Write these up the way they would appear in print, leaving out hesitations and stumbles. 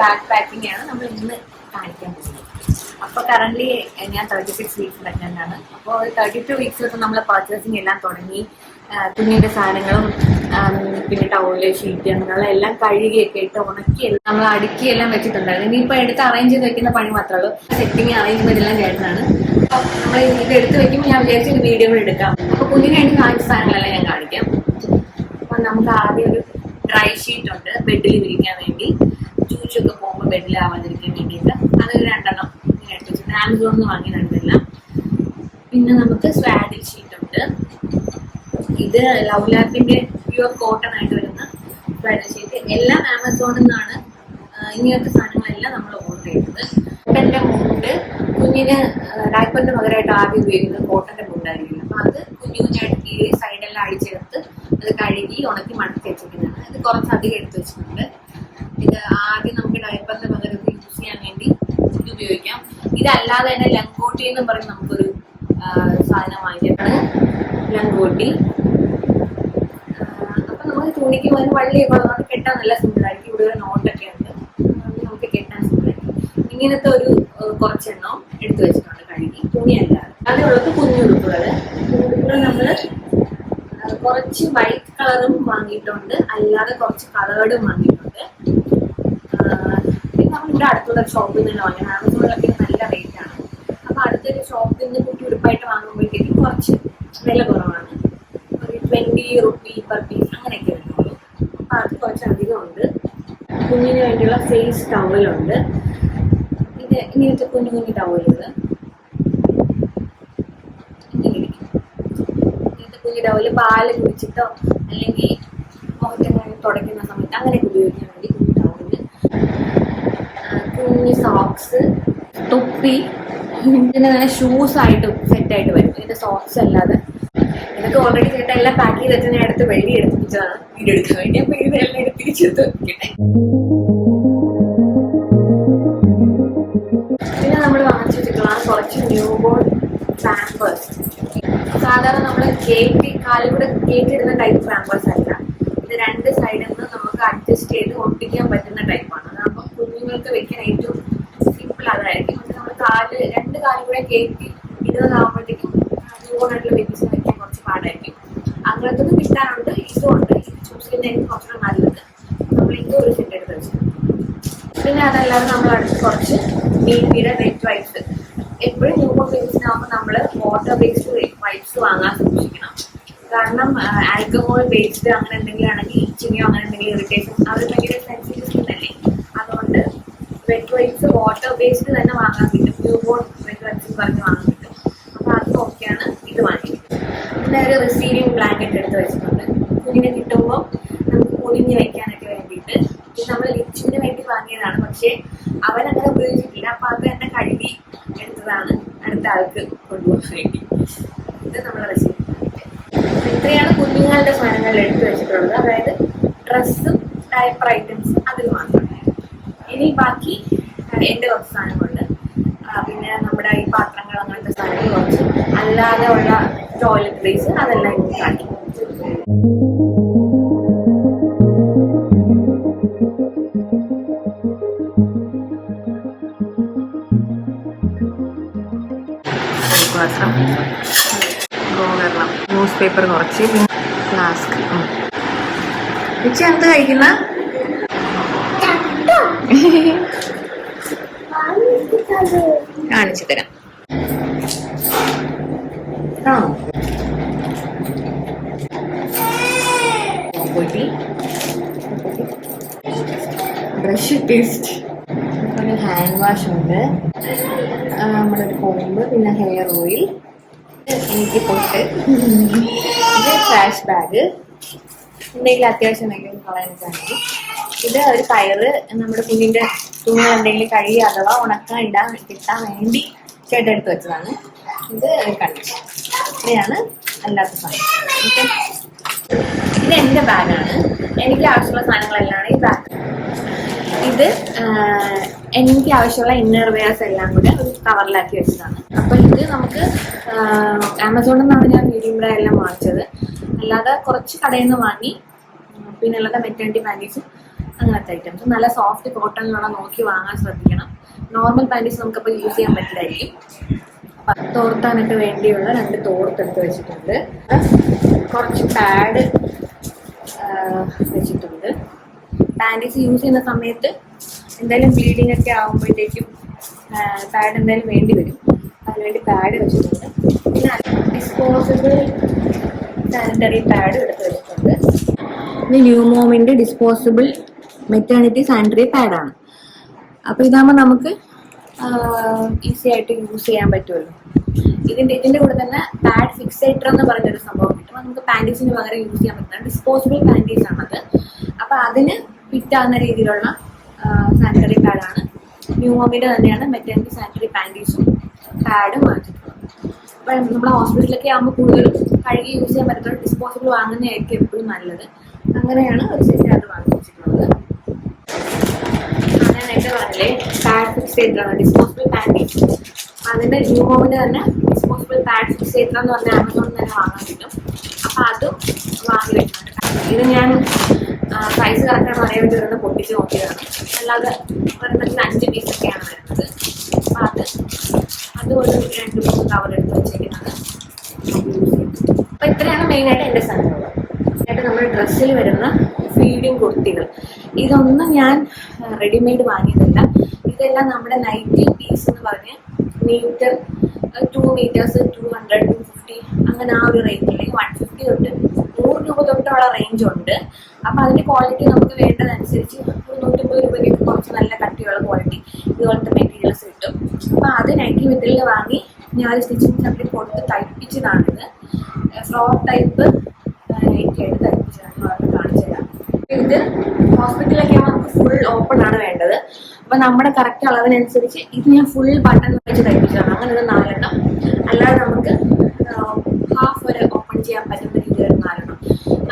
Back packing ആണ് നമ്മൾ ഇന്ന് കാണിക്കാൻ പോകുന്നത്. അപ്പോൾ കറന്റ് ഞാൻ 36 വീക്സ് പ്രഗ്നന്റ് ആണ്. അപ്പോൾ 32 വീക്സിലൊക്കെ നമ്മൾ പർച്ചേസിങ് എല്ലാം തുടങ്ങി. കുഞ്ഞിന്റെ സാധനങ്ങളും പിന്നെ ടൗല് ഷീറ്റ് അങ്ങനെയുള്ള എല്ലാം കഴുകിയൊക്കെ ഇട്ട് ഉണക്കി നമ്മൾ അടുക്കിയെല്ലാം വെച്ചിട്ടുണ്ടായിരുന്നു. ഇനിയിപ്പോൾ എടുത്ത് അറേഞ്ച് ചെയ്ത് വെക്കുന്ന പണി മാത്രമേ ഉള്ളൂ. സെറ്റിങ് അറേഞ്ച്മെന്റ് എല്ലാം ചേട്ടനാണ്. അപ്പോൾ നമ്മൾ ഇത് എടുത്ത് വെക്കുമ്പോൾ ഞാൻ വിചാരിച്ച ഒരു വീഡിയോ കൂടെ എടുക്കാം. അപ്പോൾ കുഞ്ഞിന് വേണ്ടി കാണിച്ച സാധനങ്ങളെല്ലാം ഞാൻ കാണിക്കാം. അപ്പോൾ നമുക്ക് ആദ്യം ഒരു ഡ്രൈ ഷീറ്റ് ഉണ്ട് ബെഡിൽ വിരിക്കാൻ വേണ്ടി, ചൂച്ചൊക്കെ പോകുമ്പോൾ ബെഡിലാവാതിരിക്കാൻ വേണ്ടിയിട്ട്. അതൊരു 2 എണ്ണം ഇങ്ങനെ എടുത്ത് വെച്ചിട്ട് ആമസോണിൽ നിന്ന് വാങ്ങി രണ്ടെല്ലാം. പിന്നെ നമുക്ക് സ്വാഡിൽ ഷീറ്റ് ഉണ്ട്. ഇത് ലവ് ലാപ്പിന്റെ പ്യുവർ കോട്ടൺ ആയിട്ട് വരുന്ന സ്വാഡിൽ ഷീറ്റ്. എല്ലാം ആമസോണിൽ നിന്നാണ് ഇങ്ങനത്തെ സാധനങ്ങളെല്ലാം നമ്മൾ ഓർഡർ ചെയ്തത്. കോട്ടന്റെ മുണ്ട്, കുഞ്ഞിന് ഡയപ്പറിന് പകരമായിട്ട് ആദ്യം ഉപയോഗിക്കുന്നത് കോട്ടന്റെ മുണ്ടായിരിക്കും. അപ്പൊ അത് കുഞ്ഞായിട്ട് കീറി സൈഡെല്ലാം അടിച്ചെടുത്ത് അത് കഴുകി ഉണക്കി മടക്കി വെച്ചിരിക്കുന്നതാണ്. ഇത് കുറച്ചധികം എടുത്ത് വെച്ചിട്ടുണ്ട്. ഇത് ആദ്യം നമുക്ക് ഡയപ്പറിന്റെ പകരം യൂസ് ചെയ്യാൻ വേണ്ടി ഇത് ഉപയോഗിക്കാം. ഇതല്ലാതെ തന്നെ ലങ്കോട്ടി എന്ന് പറഞ്ഞ് നമുക്കൊരു സാധനം വാങ്ങിച്ചിട്ടാണ് ലങ്കോട്ടി. അപ്പൊ നമുക്ക് തുണിക്ക് പോലും വള്ളിയൊക്കെ ഉള്ളതുകൊണ്ട് കെട്ടാൻ നല്ല സിമ്പിളായിരിക്കും. ഇവിടെ ഒരു നോട്ടൊക്കെ ഉണ്ട്, നമുക്ക് കെട്ടാൻ സിമ്പിളായിരിക്കും. ഇങ്ങനത്തെ ഒരു കുറച്ചെണ്ണം എടുത്തു വെച്ചിട്ടുണ്ട് കഴുകി. തുണിയല്ലാതെ അതിനുള്ളത് കുഞ്ഞുടുപ്പുകൾ. കുഞ്ഞുടുപ്പുകൾ നമ്മൾ കുറച്ച് വൈറ്റ് കളറും വാങ്ങിയിട്ടുണ്ട്, അല്ലാതെ കുറച്ച് കളേർഡും വാങ്ങിയിട്ടുണ്ട്. പിന്നെ നമ്മളിവിടെ അടുത്തുള്ള ഷോപ്പിൽ നിന്ന് വാങ്ങണം. ആമസോണിലൊക്കെ നല്ല റേറ്റ് ആണ്. അപ്പൊ അടുത്തൊരു ഷോപ്പിൽ നിന്ന് കുട്ടി ഉടുപ്പായിട്ട് വാങ്ങുമ്പോഴത്തേക്കും കുറച്ച് വില കുറവാണ്. ഒരു 20 റുപ്പി പെർ പീസ് അങ്ങനെയൊക്കെ വരുന്നുള്ളൂ. അപ്പൊ അത് കുറച്ച് അധികം ഉണ്ട്. കുഞ്ഞിന് വേണ്ടിയുള്ള ഫേസ് ടവലുണ്ട്. ഇത് ഇങ്ങനത്തെ കുഞ്ഞു കുഞ്ഞു ടവലുകൾ കുഞ്ഞിടവല് പാല് കുടിച്ചിട്ടോ അല്ലെങ്കിൽ മുഖത്തിന് തുടയ്ക്കുന്ന സമയത്ത് അങ്ങനെയൊക്കെ ഉപയോഗിക്കാൻ വേണ്ടി കുഞ്ഞിടവല്. കുഞ്ഞ് സോക്സ്, തൊപ്പി, ഇതിന് തന്നെ ഷൂസ് ആയിട്ട് സെറ്റായിട്ട് വരും. ഇതിന്റെ സോക്സ് അല്ലാതെ ഇതൊക്കെ ഓൾറെഡി ചേട്ടൻ എല്ലാം പാക്ക് ചെയ്ത് വെച്ച് ഞാൻ എടുത്ത് വെള്ളി എടുപ്പിച്ചതാണ് വീഡിയോ എടുക്കാൻ വേണ്ടി. അപ്പൊ ഇതെല്ലാം എടുത്ത് തിരിച്ചെടുത്ത് വെക്കട്ടെ. പിന്നെ നമ്മൾ വാങ്ങിച്ചു വെച്ചിട്ടുള്ള കുറച്ച് ന്യൂ ബോൺ പാമ്പേഴ്സ്. സാധാരണ നമ്മൾ കാലിൽ കൂടെ ഇടുന്ന ടൈപ്പ് പാമ്പേഴ്സ് അല്ല. ഇത് 2 സൈഡിൽ നിന്ന് നമുക്ക് അഡ്ജസ്റ്റ് ചെയ്ത് ഒട്ടിക്കാൻ പറ്റുന്ന ടൈപ്പാണ്. അതാകുമ്പോൾ കുഞ്ഞുങ്ങൾക്ക് വെക്കാൻ ഏറ്റവും സിമ്പിൾ അതായിരിക്കും. പക്ഷെ നമ്മൾ 2 കാലിൽ കൂടെ ഇടുന്നതാകുമ്പോഴത്തേക്കും ന്യൂബോണായിട്ടുള്ള ബേബീസിന് വെക്കാൻ കുറച്ച് പാടായിരിക്കും. അങ്ങനത്തെ കിട്ടാനുണ്ട്. ഇതുകൊണ്ട് ഇത് ചൂസ് ചെയ്യുന്നതായിരിക്കും കുറച്ചുകൂടെ നല്ലത്. നമ്മൾ ഇതും ഒരു സെറ്റ് എടുത്ത് വെച്ചിട്ടുണ്ട്. പിന്നെ അതല്ലാതെ നമ്മൾ അടുത്ത് കുറച്ച് ബേബിയുടെ വെറ്റ് വൈപ്സ്. എപ്പോഴും ന്യൂബോൺ ബേബീസിനാകുമ്പോൾ നമ്മൾ വാട്ടർ ബേസ്ഡ് വൈപ്സ് വാങ്ങാൻ സൂക്ഷിക്കണം. കാരണം ആൽക്കഹോൾ ബേസ്ഡ് അങ്ങനെ എന്തെങ്കിലും ആണെങ്കിൽ ഇച്ചിങ്ങോ അങ്ങനെ എന്തെങ്കിലും ഇറിറ്റേഷൻ, അവർ ഭയങ്കര സെൻസിറ്റീവ് സ്കിൻ അല്ലേ. അതുകൊണ്ട് വെറ്റ് വൈപ്സ് വാട്ടർ ബേസ്ഡ് തന്നെ വാങ്ങാൻ കിട്ടും. ന്യൂബോൺ വെറ്റ് വൈപ്സ് പറഞ്ഞ് വാങ്ങാൻ കിട്ടും. അപ്പോൾ അത് നോക്കിയാണ് ഇത് വാങ്ങിക്കുന്നത്. പിന്നെ ഒരു റിസീവിങ് ബ്ലാങ്കറ്റ് എടുത്ത് വെച്ചിട്ടുണ്ട്. കുഞ്ഞിനെ കിട്ടുമ്പോൾ നമുക്ക് പൊടിഞ്ഞ് വെക്കാനൊക്കെ വേണ്ടിയിട്ട്. ഇത് നമ്മൾ ലിച്ചിന് വേണ്ടി വാങ്ങിയതാണ്, പക്ഷേ അവനങ്ങനെ ഉപയോഗിച്ചിട്ടില്ല. അപ്പോൾ അത് തന്നെ കഴുകി എടുത്തതാണ് അടുത്ത ആൾക്ക് കൊണ്ടുപോകാൻ വേണ്ടി. ഇത് നമ്മൾ റിസീവ്. ഇത്രയാണ് കുഞ്ഞുങ്ങളുടെ സാധനങ്ങൾ എടുത്തു വെച്ചിട്ടുള്ളത്. അതായത് ഡ്രസ്സും ഡയപ്പർ ഐറ്റംസ് അതിൽ മാത്രം. ഇനി ബാക്കി എൻ്റെ കുറച്ച് സാധനങ്ങളുണ്ട്. പിന്നെ നമ്മുടെ ഈ പാത്രങ്ങൾ അങ്ങനത്തെ സാധനങ്ങൾ കുറച്ച്, അല്ലാതെ ഉള്ള ടോയ്ലറ്ററീസ് അതെല്ലാം എനിക്ക് കാണിക്കും. പാത്രം, ഗോകരണം, ന്യൂസ് പേപ്പർ കുറച്ച്, പിന്നെ ഫ്ലാസ്ക്. ഉച്ച എന്ത് കഴിക്കുന്ന കാണിച്ചു തരാം. ബ്രഷ് പേസ്റ്റ്, ഒരു ഹാൻഡ് വാഷ് ഉണ്ട്, നമ്മുടെ ഒരു കോമ്പ്, പിന്നെ ഹെയർ ഓയിൽ, എനിക്ക് പൊട്ട്, ഇത് ട്രാഷ് ബാഗ്, എന്തെങ്കിലും അത്യാവശ്യം എന്തെങ്കിലും കളയാനാണെങ്കിൽ. ഇത് ഒരു കയറ്, നമ്മുടെ കുഞ്ഞിൻ്റെ തുണി എന്തെങ്കിലും കഴുകി അഥവാ ഉണക്കാൻ കിട്ടാൻ വേണ്ടി ചേട്ടെടുത്ത് വെച്ചതാണ്. ഇത് കണ്ടീഷൻ. ഇങ്ങനെയാണ് അല്ലാത്ത സാധനം. ഓക്കെ, ഇത് എൻ്റെ ബാഗാണ്. എനിക്ക് ആവശ്യമുള്ള സാധനങ്ങളെല്ലാം ഈ ബാഗ്. ഇത് എനിക്ക് ആവശ്യമുള്ള ഇന്നർ വെയർസ് എല്ലാം കൂടെ ഒരു കവറിലാക്കി വെച്ചതാണ്. അപ്പോൾ ഇത് നമുക്ക് ആമസോണിൽ നിന്നാണ് ഞാൻ മീഡിയം ബ്രാ എല്ലാം വാങ്ങിച്ചത്. അല്ലാതെ കുറച്ച് കടയിൽ നിന്ന് വാങ്ങി. പിന്നെ ഉള്ളത് മെറ്റേണിറ്റി പാൻറ്റീസും അങ്ങനത്തെ ഐറ്റംസ്. നല്ല സോഫ്റ്റ് കോട്ടണിലുള്ള നോക്കി വാങ്ങാൻ ശ്രദ്ധിക്കണം. നോർമൽ പാൻറ്റീസ് നമുക്കപ്പോൾ യൂസ് ചെയ്യാൻ പറ്റില്ലായിരിക്കും. തോർത്താനൊക്കെ വേണ്ടിയുള്ള 2 തോർത്ത് എടുത്ത് വെച്ചിട്ടുണ്ട്. കുറച്ച് പാഡ് വെച്ചിട്ടുണ്ട്. പാൻറ്റീസ് യൂസ് ചെയ്യുന്ന സമയത്ത് എന്തായാലും ബ്ലീഡിങ് ഒക്കെ ആകുമ്പോഴത്തേക്കും പാഡ് എന്തായാലും വേണ്ടി വരും. അതിനുവേണ്ടി പാഡ് വെച്ചിട്ടുണ്ട്. പിന്നെ ഡിസ്പോസിബിൾ സാനിറ്ററി പാഡ് എടുത്ത് വെച്ചിട്ടുണ്ട്. ഇത് ന്യൂ മോമിൻ്റെ ഡിസ്പോസിബിൾ മെറ്റേണിറ്റി സാനിറ്ററി പാഡാണ്. അപ്പോൾ ഇതാകുമ്പോൾ നമുക്ക് ഈസി ആയിട്ട് യൂസ് ചെയ്യാൻ പറ്റുമല്ലോ. ഇതിൻ്റെ കൂടെ തന്നെ പാഡ് ഫിക്സേറ്റർ എന്ന് പറഞ്ഞൊരു സംഭവം കിട്ടും. നമുക്ക് പാൻറ്റീസിന് പകരം യൂസ് ചെയ്യാൻ പറ്റുന്ന ഡിസ്പോസിബിൾ പാൻറ്റീസ് ആണത്. അപ്പോൾ അതിന് ഫിറ്റാകുന്ന രീതിയിലുള്ള സാനിറ്ററി പാഡാണ്. ന്യൂ മോമിൻ്റെ തന്നെയാണ് മെറ്റേണിറ്റി സാനിറ്ററി പാൻറ്റീസും പാഡും വാങ്ങിച്ചിട്ടുള്ളത്. അപ്പം നമ്മൾ ഹോസ്പിറ്റലിലൊക്കെ ആകുമ്പോൾ കൂടുതലും കഴുകി യൂസ് ചെയ്യാൻ പറ്റുന്ന ഡിസ്പോസിബിൾ വാങ്ങുന്നതായിരിക്കും എപ്പോഴും നല്ലത്. അങ്ങനെയാണ് ഒരു സെറ്റ് അത് വാങ്ങിച്ചിട്ടുള്ളത്. ഞാൻ നേരത്തെ പറഞ്ഞില്ലേ പാഡ് ഫിക്സേറ്റർ ആണ് ഡിസ്പോസിബിൾ പാൻറ്റീസ്. അതിൻ്റെ ന്യൂ മോമിൻ്റെ തന്നെ ഡിസ്പോസിബിൾ പാഡ് ഫിക്സേറ്റർ എന്ന് പറഞ്ഞാൽ ആമസോണിൽ തന്നെ വാങ്ങാൻ കിട്ടും. അപ്പോൾ അതും വാങ്ങി വെച്ചിട്ടുണ്ട്. ഇത് ഞാൻ സൈസ് കറക്റ്റാണ് അറിയാൻ വേണ്ടി വരുന്നത് പൊട്ടിച്ച് നോക്കിയതാണ്. അല്ലാതെ ഒരെണ്ണത്തിൽ 5 പീസൊക്കെയാണ് വരുന്നത്. അപ്പോൾ അത് ഒരു 2-3 കവർ എടുത്ത് വെച്ചേക്കുന്നത്. അപ്പോൾ ഇത്രയാണ് മെയിനായിട്ട് എൻ്റെ സാധനങ്ങൾ. ആയിട്ട് നമ്മൾ ഡ്രസ്സിൽ വരുന്ന ഫീഡിങ് കുർത്തികൾ, ഇതൊന്നും ഞാൻ റെഡിമെയ്ഡ് വാങ്ങിയതല്ല. ഇതെല്ലാം നമ്മുടെ നൈറ്റി പീസ് എന്ന് പറഞ്ഞ് മീറ്റർ 2 മീറ്റേഴ്സ് 200 250 അങ്ങനെ ആ ഒരു റേഞ്ചിൽ 150 തൊട്ട് 100 രൂപ തൊട്ടുള്ള റേഞ്ച് ഉണ്ട്. അപ്പോൾ അതിൻ്റെ ക്വാളിറ്റി നമുക്ക് വേണ്ടതനുസരിച്ച് ഒരു 150 രൂപയ്ക്ക് കുറച്ച് നല്ല കട്ടിയുള്ള ക്വാളിറ്റി ഇതുപോലത്തെ മെറ്റീരിയൽസ് കിട്ടും. അപ്പോൾ അത് നൈറ്റി മെറ്റീരിയൽ വാങ്ങി ഞാൻ സ്റ്റിച്ചിങ് സെപ്പറേറ്റ് കൊടുത്ത് തയ്പ്പിച്ചതാണിത്. Frock type നൈറ്റിയായിട്ട് തയ്പ്പിച്ചതാണ്. കാണിച്ചു തരാം. ഇത് ഹോസ്പിറ്റലൊക്കെ നമുക്ക് ഫുൾ ഓപ്പൺ ആണ് വേണ്ടത്. അപ്പം നമ്മുടെ കറക്റ്റ് അളവിനനുസരിച്ച് ഇത് ഞാൻ ഫുൾ ബട്ടൺ വെച്ച് തയ്പ്പിച്ചതാണ്. അങ്ങനെ ഒരു 4 എണ്ണം. അല്ലാതെ നമുക്ക് ഹാഫ് വരെ ഓപ്പൺ ചെയ്യാൻ പറ്റുന്ന രീതിയിൽ 4 എണ്ണം.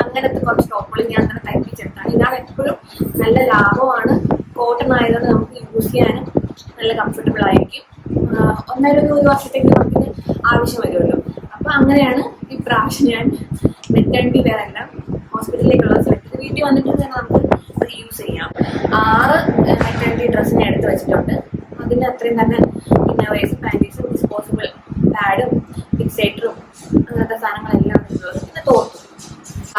അങ്ങനത്തെ കുറച്ച് ടോപ്പുകൾ ഞാൻ അങ്ങനെ തയ്പ്പിച്ചെടുത്താണ്. ഇതാണ് എപ്പോഴും നല്ല ലാഭമാണ്. കോട്ടൺ ആയതുകൊണ്ട് നമുക്ക് യൂസ് ചെയ്യാനും നല്ല കംഫർട്ടബിൾ ആയിരിക്കും. ഒരു വർഷത്തേക്ക് നമുക്കിത് ആവശ്യം വരുമല്ലോ. അപ്പോൾ അങ്ങനെയാണ് ഈ പ്രാവശ്യം ഞാൻ മെറ്റേണിറ്റി വെയർ എല്ലാം ഹോസ്പിറ്റലിലേക്കുള്ള സെലക്ട് വീട്ടിൽ വന്നിട്ട് തന്നെ നമുക്ക് അത് യൂസ് ചെയ്യാം. 6 മെറ്റേണിറ്റി ഡ്രസ്സ് ഞാൻ എടുത്ത് വെച്ചിട്ടുണ്ട്. അതിൻ്റെ അത്രയും തന്നെ ഇന്നോവേഴ്സും പാൻറ്റീസും ഡിസ്പോസിബിൾ പാഡും ഫിക്സേറ്ററും അങ്ങനത്തെ സാധനങ്ങളെല്ലാം ഉള്ളത്. പിന്നെ തോർത്തും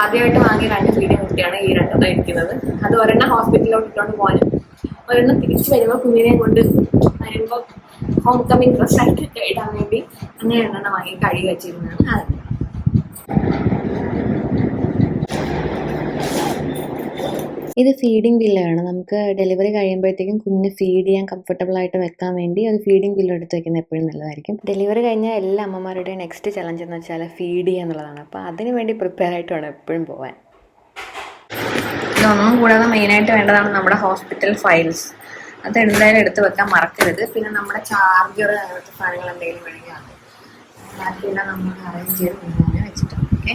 ആദ്യമായിട്ട് വാങ്ങിയ 2 ഫീഡിങ് കുട്ടിയാണ് ഈ 2 ഇരിക്കുന്നത്. അത് ഒരെണ്ണം ഹോസ്പിറ്റലിലോട്ട് ഇട്ടുകൊണ്ട് പോകാനും ഒരെണ്ണം തിരിച്ചു വരുമ്പോൾ കുഞ്ഞിനെ കൊണ്ട് വരുമ്പോൾ ഹോം കമ്മിങ് ഡ്രസ്സായിട്ടൊക്കെ ഇടാൻ വേണ്ടി അങ്ങനെ 2 വാങ്ങി കഴുകി വെച്ചിരുന്നതാണ്. അത് ഇത് ഫീഡിംഗ് പില്ലാണ്. നമുക്ക് ഡെലിവറി കഴിയുമ്പോഴത്തേക്കും കുഞ്ഞിന് ഫീഡ് ചെയ്യാൻ കംഫർട്ടബിൾ ആയിട്ട് വെക്കാൻ വേണ്ടി ഒരു ഫീഡിംഗ് പില്ലോ എടുത്ത് വെക്കുന്നത് എപ്പോഴും നല്ലതായിരിക്കും. ഡെലിവറി കഴിഞ്ഞാൽ എല്ലാ അമ്മമാരുടെയും നെക്സ്റ്റ് ചലഞ്ച് എന്ന് വെച്ചാൽ ഫീഡ് ചെയ്യുക എന്നുള്ളതാണ്. അപ്പോൾ അതിന് വേണ്ടി പ്രിപ്പയർ ആയിട്ട് വേണം എപ്പോഴും പോകാൻ. ഇതൊന്നും കൂടാതെ മെയിനായിട്ട് വേണ്ടതാണ് നമ്മുടെ ഹോസ്പിറ്റൽ ഫയൽസ്. അത് എന്തായാലും എടുത്ത് വെക്കാൻ മറക്കരുത്. പിന്നെ നമ്മുടെ ചാർജർ അങ്ങനത്തെ സാധനങ്ങൾ എന്തെങ്കിലും വേണമെങ്കിൽ അത് ബാക്കിയെല്ലാം നമ്മൾ അറേഞ്ച് ചെയ്ത് മുന്നേ വെച്ചിട്ടുണ്ട്. ഓക്കെ.